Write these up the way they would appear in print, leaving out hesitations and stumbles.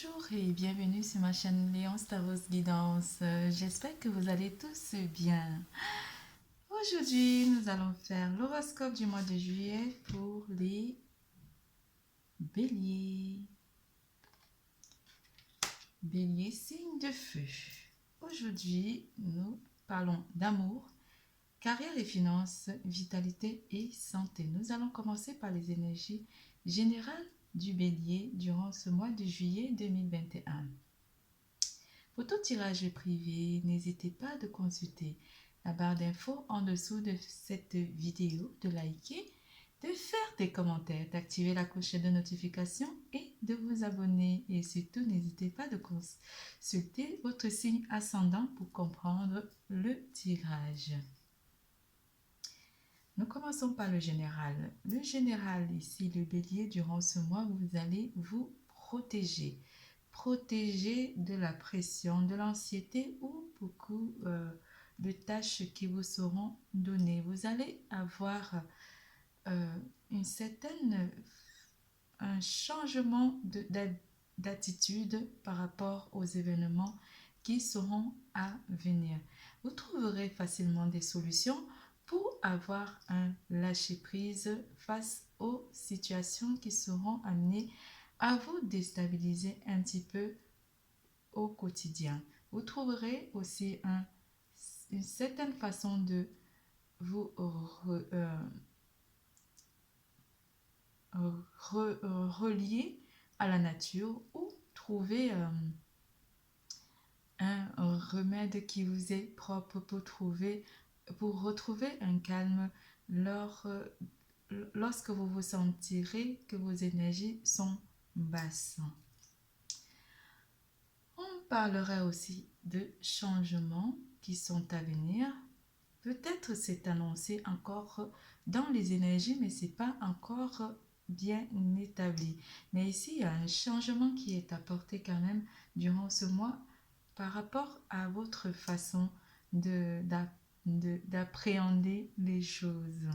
Bonjour et bienvenue sur ma chaîne Léonce Taros Guidance. J'espère que vous allez tous bien. Aujourd'hui, nous allons faire l'horoscope du mois de juillet pour les béliers. Bélier, signe de feu. Aujourd'hui, nous parlons d'amour, carrière et finances, vitalité et santé. Nous allons commencer par les énergies générales du bélier durant ce mois de juillet 2021. Pour tout tirage privé, n'hésitez pas à consulter la barre d'infos en dessous de cette vidéo, de liker, de faire des commentaires, d'activer la cloche de notification et de vous abonner. Et surtout, n'hésitez pas à consulter votre signe ascendant pour comprendre le tirage. Nous commençons par le général. Le général, ici, le bélier, durant ce mois, vous allez vous protéger. Protéger de la pression, de l'anxiété ou beaucoup de tâches qui vous seront données. Vous allez avoir un changement d'attitude par rapport aux événements qui seront à venir. Vous trouverez facilement des solutions pour avoir un lâcher-prise face aux situations qui seront amenées à vous déstabiliser un petit peu au quotidien. Vous trouverez aussi une certaine façon de vous relier à la nature ou trouver un remède qui vous est propre pour retrouver un calme lorsque vous vous sentirez que vos énergies sont basses. On parlera aussi de changements qui sont à venir. Peut-être c'est annoncé encore dans les énergies, mais ce n'est pas encore bien établi. Mais ici, il y a un changement qui est apporté quand même durant ce mois par rapport à votre façon d'appréhender les choses.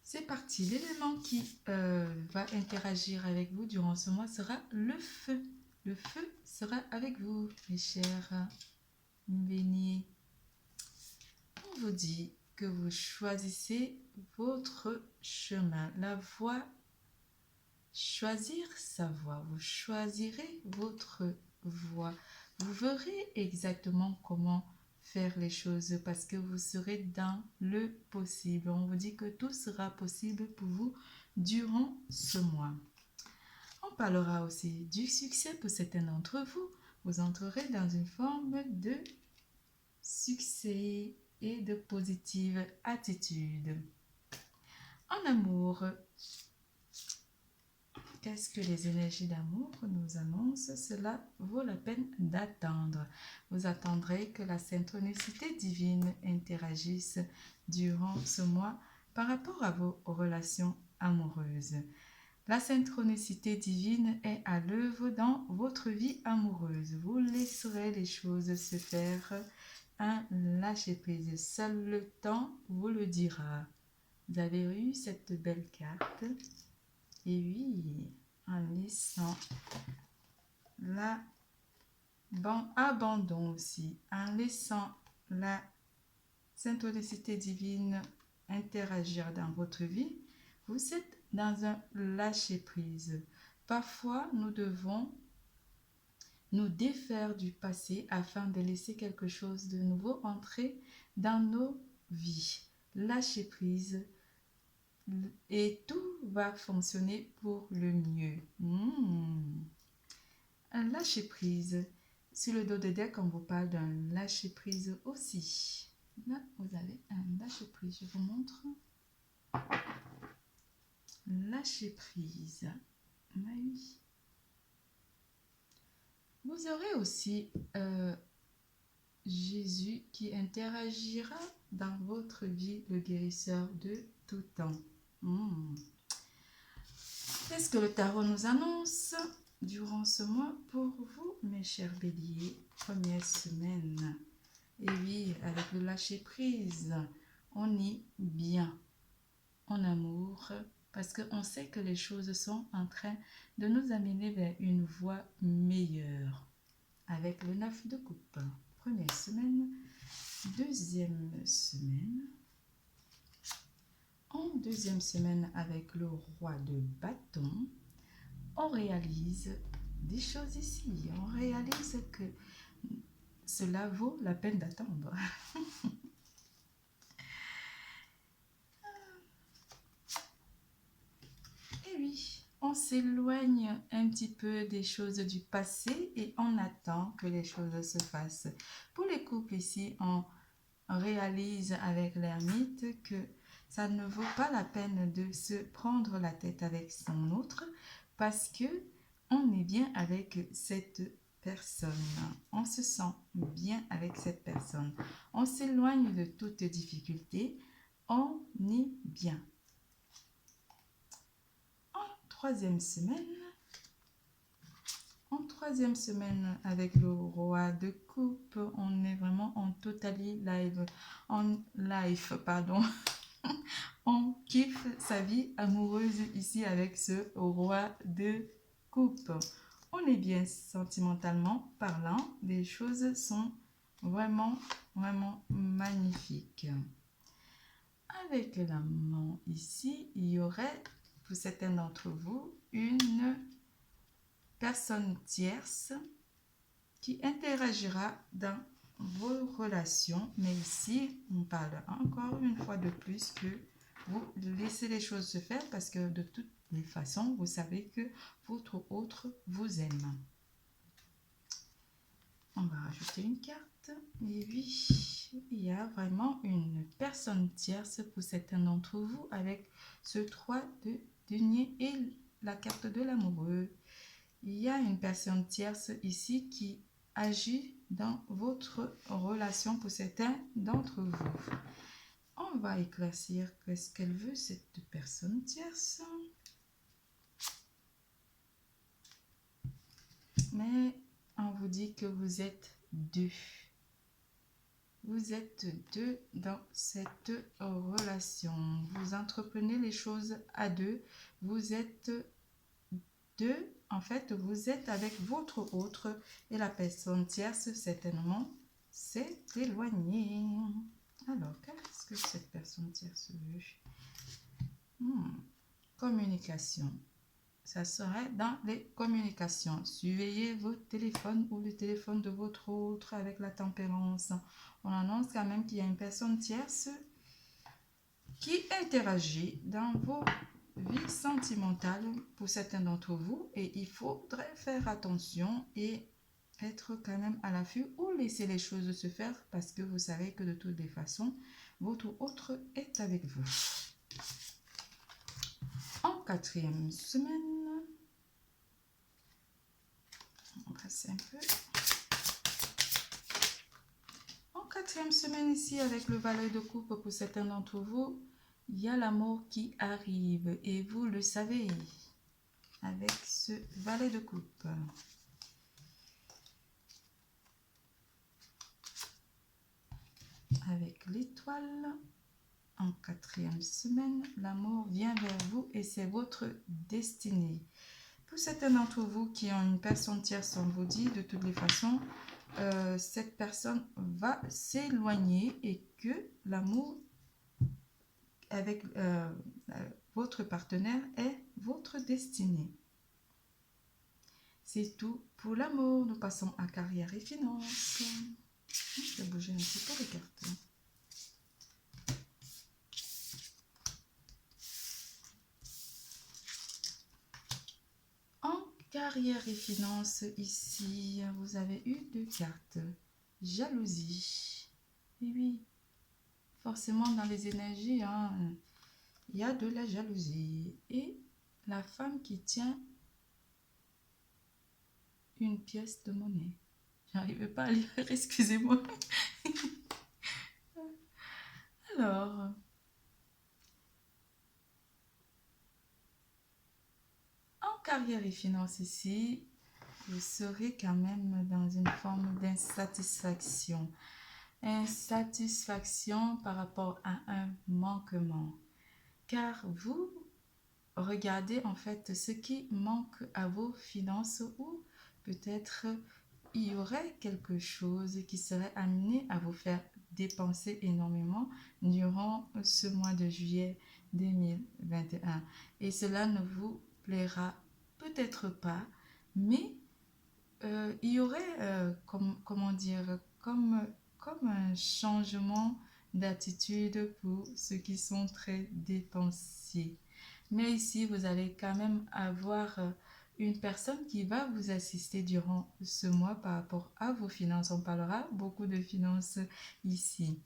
C'est parti. L'élément qui va interagir avec vous durant ce mois sera le feu. Le feu sera avec vous, mes chers béliers. On vous dit que vous choisissez votre chemin, la voie. Choisir sa voie. Vous choisirez votre voie. Vous verrez exactement comment faire les choses parce que vous serez dans le possible. On vous dit que tout sera possible pour vous durant ce mois. On parlera aussi du succès pour certains d'entre vous. Vous entrerez dans une forme de succès et de positive attitude. En amour, qu'est-ce que les énergies d'amour nous annoncent? Cela vaut la peine d'attendre. Vous attendrez que la synchronicité divine interagisse durant ce mois par rapport à vos relations amoureuses. La synchronicité divine est à l'œuvre dans votre vie amoureuse. Vous laisserez les choses se faire, un lâcher-prise. Seul le temps vous le dira. Vous avez eu cette belle carte. Et oui, en laissant l'abandon aussi, en laissant la synchronicité divine interagir dans votre vie, vous êtes dans un lâcher-prise. Parfois, nous devons nous défaire du passé afin de laisser quelque chose de nouveau entrer dans nos vies. Lâcher-prise. Et tout va fonctionner pour le mieux. Un lâcher-prise. Sur le dos de deck, on vous parle d'un lâcher-prise aussi. Là, vous avez un lâcher-prise. Je vous montre. Lâcher-prise. Oui. Vous aurez aussi Jésus qui interagira dans votre vie, le guérisseur de tout temps. Qu'est-ce que le tarot nous annonce durant ce mois pour vous, mes chers béliers? Première semaine. Et oui, avec le lâcher-prise, on est bien en amour parce qu'on sait que les choses sont en train de nous amener vers une voie meilleure. Avec le 9 de coupe. Première semaine, deuxième semaine. En deuxième semaine, avec le roi de bâton, on réalise des choses ici. On réalise que cela vaut la peine d'attendre. Et oui, on s'éloigne un petit peu des choses du passé et on attend que les choses se fassent. Pour les couples ici, on réalise avec l'ermite que ça ne vaut pas la peine de se prendre la tête avec son autre parce que on est bien avec cette personne. On se sent bien avec cette personne. On s'éloigne de toute difficulté. On est bien. Troisième semaine avec le roi de coupe, on est vraiment en totally live, on kiffe sa vie amoureuse ici avec ce roi de coupe. On est bien sentimentalement parlant, les choses sont vraiment magnifiques. Avec l'amant ici, il y aurait pour certains d'entre vous une personne tierce qui interagira dans vos relations. Mais ici, on parle encore une fois de plus que vous laissez les choses se faire parce que de toutes les façons, vous savez que votre autre vous aime. On va rajouter une carte. Et oui, il y a vraiment une personne tierce pour certains d'entre vous avec ce 3 de denier et la carte de l'amoureux. Il y a une personne tierce ici qui agit dans votre relation pour certains d'entre vous. On va éclaircir qu'est-ce qu'elle veut, cette personne tierce. Mais on vous dit que vous êtes deux. Vous êtes deux dans cette relation. Vous entreprenez les choses à deux. Vous êtes deux. En fait, vous êtes avec votre autre et la personne tierce, certainement, s'est éloignée. Alors, qu'est-ce que cette personne tierce veut? Communication. Ça serait dans les communications. Surveillez votre téléphone ou le téléphone de votre autre avec la tempérance. On annonce quand même qu'il y a une personne tierce qui interagit dans vos vies sentimentales pour certains d'entre vous. Et il faudrait faire attention et être quand même à l'affût ou laisser les choses se faire parce que vous savez que de toutes les façons, votre autre est avec vous. En quatrième semaine, on passe un peu. En quatrième semaine ici, avec le valet de coupe, pour certains d'entre vous, il y a l'amour qui arrive et vous le savez avec ce valet de coupe. Avec l'étoile, en quatrième semaine, l'amour vient vers vous et c'est votre destinée. Pour certains d'entre vous qui ont une personne tierce, on vous dit de toutes les façons, cette personne va s'éloigner et que l'amour avec votre partenaire est votre destinée. C'est tout pour l'amour. Nous passons à carrière et finances. Je vais bouger un petit peu les cartes. En carrière et finances, ici, vous avez eu deux cartes. Jalousie. Et oui, forcément dans les énergies, il y a de la jalousie. Et la femme qui tient une pièce de monnaie. J'arrive pas à lire, excusez-moi. Alors, en carrière et finances ici, vous serez quand même dans une forme d'insatisfaction. Insatisfaction par rapport à un manquement. Car vous regardez en fait ce qui manque à vos finances ou peut-être il y aurait quelque chose qui serait amené à vous faire dépenser énormément durant ce mois de juillet 2021. Et cela ne vous plaira peut-être pas, mais il y aurait, comment dire, comme un changement d'attitude pour ceux qui sont très dépensiers. Mais ici, vous allez quand même avoir une personne qui va vous assister durant ce mois par rapport à vos finances. On parlera beaucoup de finances ici.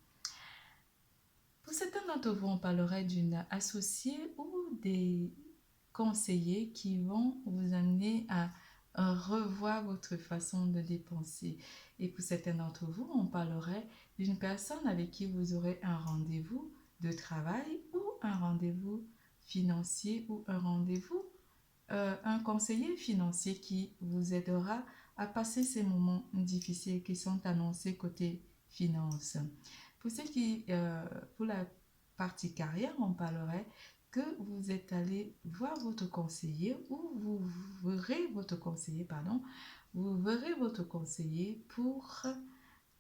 Pour certains d'entre vous, on parlerait d'une associée ou des conseillers qui vont vous amener à revoir votre façon de dépenser. Et pour certains d'entre vous, on parlerait d'une personne avec qui vous aurez un rendez-vous de travail ou un rendez-vous financier ou un rendez-vous, un conseiller financier qui vous aidera à passer ces moments difficiles qui sont annoncés côté finance. Pour ceux qui, pour la partie carrière, on parlerait que vous êtes allé voir votre conseiller ou vous verrez votre conseiller, pardon, vous verrez votre conseiller pour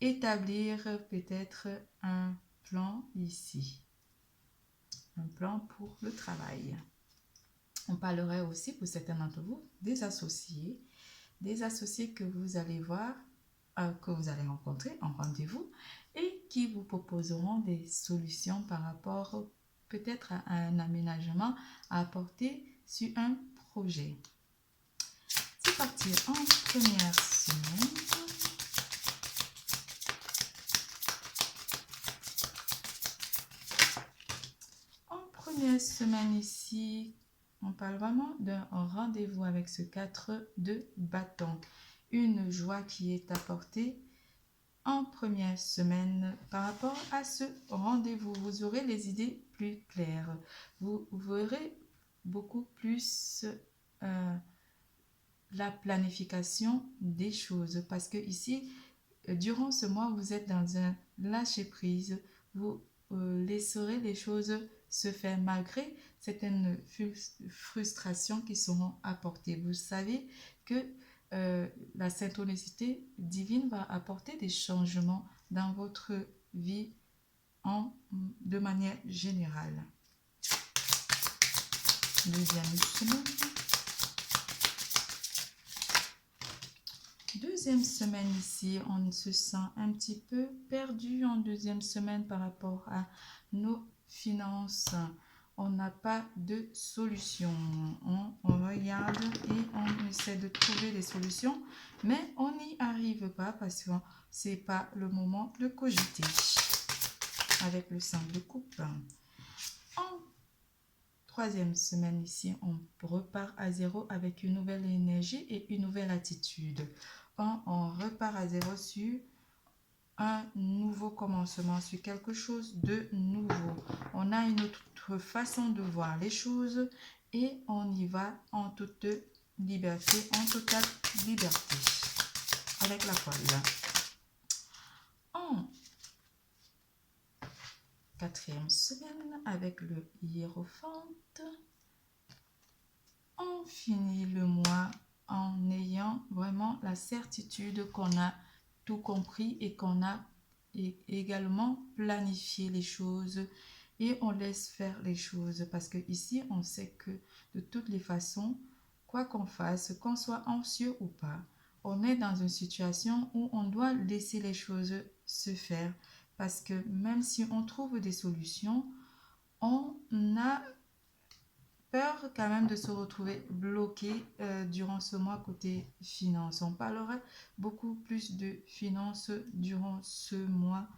établir peut-être un plan ici, un plan pour le travail. On parlerait aussi pour certains d'entre vous des associés que vous allez voir, que vous allez rencontrer en rendez-vous et qui vous proposeront des solutions par rapport peut-être à un aménagement à apporter sur un projet. C'est parti en première semaine. En première semaine ici, on parle vraiment d'un rendez-vous avec ce 4 de bâton. Une joie qui est apportée en première semaine par rapport à ce rendez-vous. Vous aurez les idées plus claires. Vous verrez beaucoup plus la planification des choses parce que ici, durant ce mois, vous êtes dans un lâcher-prise. Vous laisserez les choses se faire malgré certaines frustrations qui seront apportées. Vous savez que la synchronicité divine va apporter des changements dans votre vie de manière générale. Deuxième semaine. Deuxième semaine ici, on se sent un petit peu perdu en deuxième semaine par rapport à nos finances. On n'a pas de solution. On regarde et on essaie de trouver des solutions, mais on n'y arrive pas parce que ce n'est pas le moment de cogiter avec le 5 de coupe. En troisième semaine ici, on repart à zéro avec une nouvelle énergie et une nouvelle attitude. On repart à zéro sur un nouveau commencement, sur quelque chose de nouveau. On a une autre façon de voir les choses et on y va en toute liberté, en totale liberté, avec la folle. En quatrième semaine, avec le hiérophante, on finit le mois en ayant vraiment la certitude qu'on a tout compris et qu'on a également planifié les choses et on laisse faire les choses parce que ici on sait que de toutes les façons, quoi qu'on fasse, qu'on soit anxieux ou pas, on est dans une situation où on doit laisser les choses se faire parce que même si on trouve des solutions, on a peur quand même de se retrouver bloqué durant ce mois côté finance. On parlera beaucoup plus de finances durant ce mois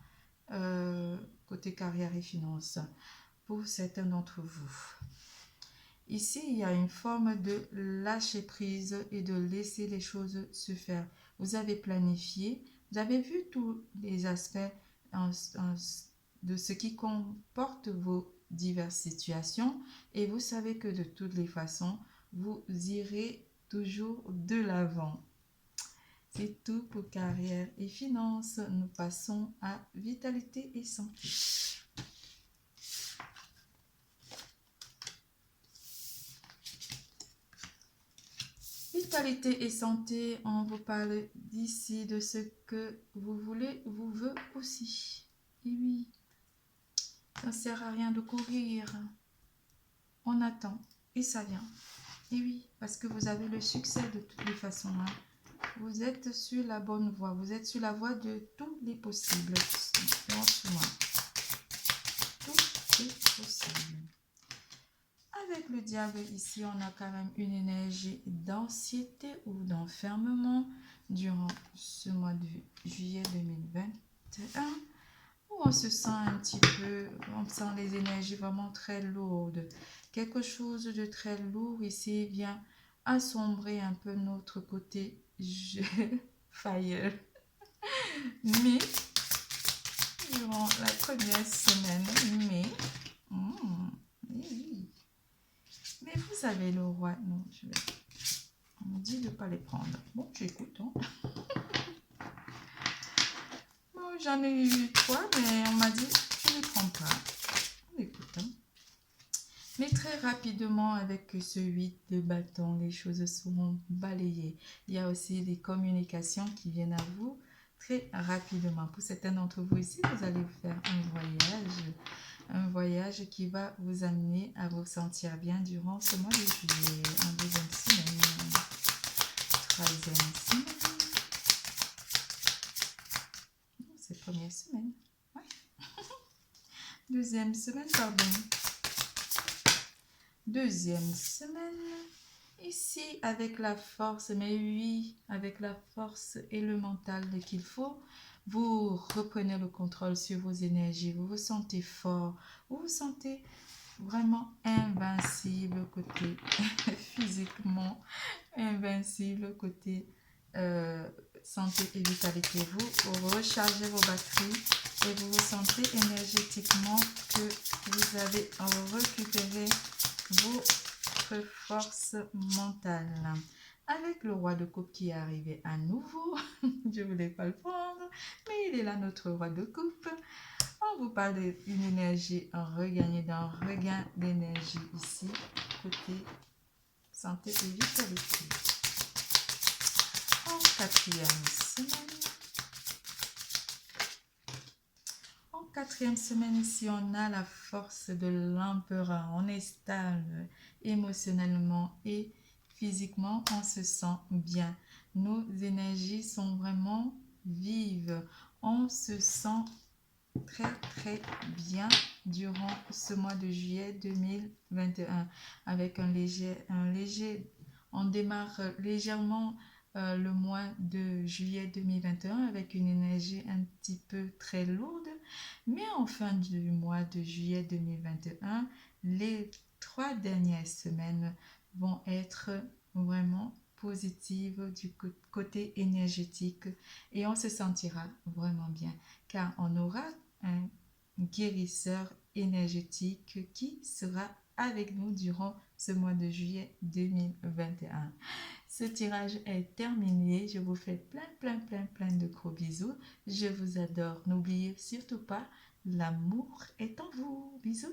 côté carrière et finances pour certains d'entre vous. Ici, il y a une forme de lâcher prise et de laisser les choses se faire. Vous avez planifié, vous avez vu tous les aspects de ce qui comporte vos diverses situations et vous savez que de toutes les façons, vous irez toujours de l'avant. C'est tout pour carrière et finances. Nous passons à vitalité et santé. Vitalité et santé, on vous parle d'ici de ce que vous voulez, vous veut aussi. Et oui, ça ne sert à rien de courir. On attend et ça vient. Et oui, parce que vous avez le succès de toutes les façons. Hein. Vous êtes sur la bonne voie. Vous êtes sur la voie de tous les possibles. Franchement, tout est possible. Avec le diable ici, on a quand même une énergie d'anxiété ou d'enfermement durant ce mois de juillet 2021 où on se sent un petit peu, on sent les énergies vraiment très lourdes. Quelque chose de très lourd ici vient assombrer un peu notre côté fire. Mais durant la première semaine, oui. Mais vous avez le roi. Non, on me dit de ne pas les prendre. Bon, j'écoute. Hein. Bon, j'en ai eu 3, mais on m'a dit je ne les prends pas. On écoute. Hein. Mais très rapidement, avec ce 8 de bâton, les choses seront balayées. Il y a aussi des communications qui viennent à vous très rapidement. Pour certains d'entre vous ici, vous allez faire un voyage qui va vous amener à vous sentir bien durant ce mois de juillet, en deuxième semaine, troisième semaine, c'est première semaine, ouais. Deuxième semaine, pardon. Deuxième semaine, ici avec la force, mais oui, avec la force et le mental qu'il faut, vous reprenez le contrôle sur vos énergies, vous vous sentez fort, vous vous sentez vraiment invincible côté physiquement, invincible côté santé et vitalité. Vous rechargez vos batteries et vous vous sentez énergétiquement que vous avez récupéré votre force mentale. Avec le roi de coupe qui est arrivé à nouveau, je ne voulais pas le prendre, mais il est là notre roi de coupe. On vous parle d'une énergie regagnée, d'un regain d'énergie ici, côté santé et vitalité. En quatrième semaine, ici, on a la force de l'empereur. On est stable émotionnellement et physiquement, on se sent bien. Nos énergies sont vraiment vives. On se sent très bien durant ce mois de juillet 2021 avec on démarre légèrement le mois de juillet 2021 avec une énergie un petit peu très lourde, mais en fin du mois de juillet 2021, les 3 dernières semaines vont être vraiment positives du côté énergétique et on se sentira vraiment bien car on aura un guérisseur énergétique qui sera avec nous durant ce mois de juillet 2021. Ce tirage est terminé. Je vous fais plein de gros bisous. Je vous adore. N'oubliez surtout pas, l'amour est en vous. Bisous.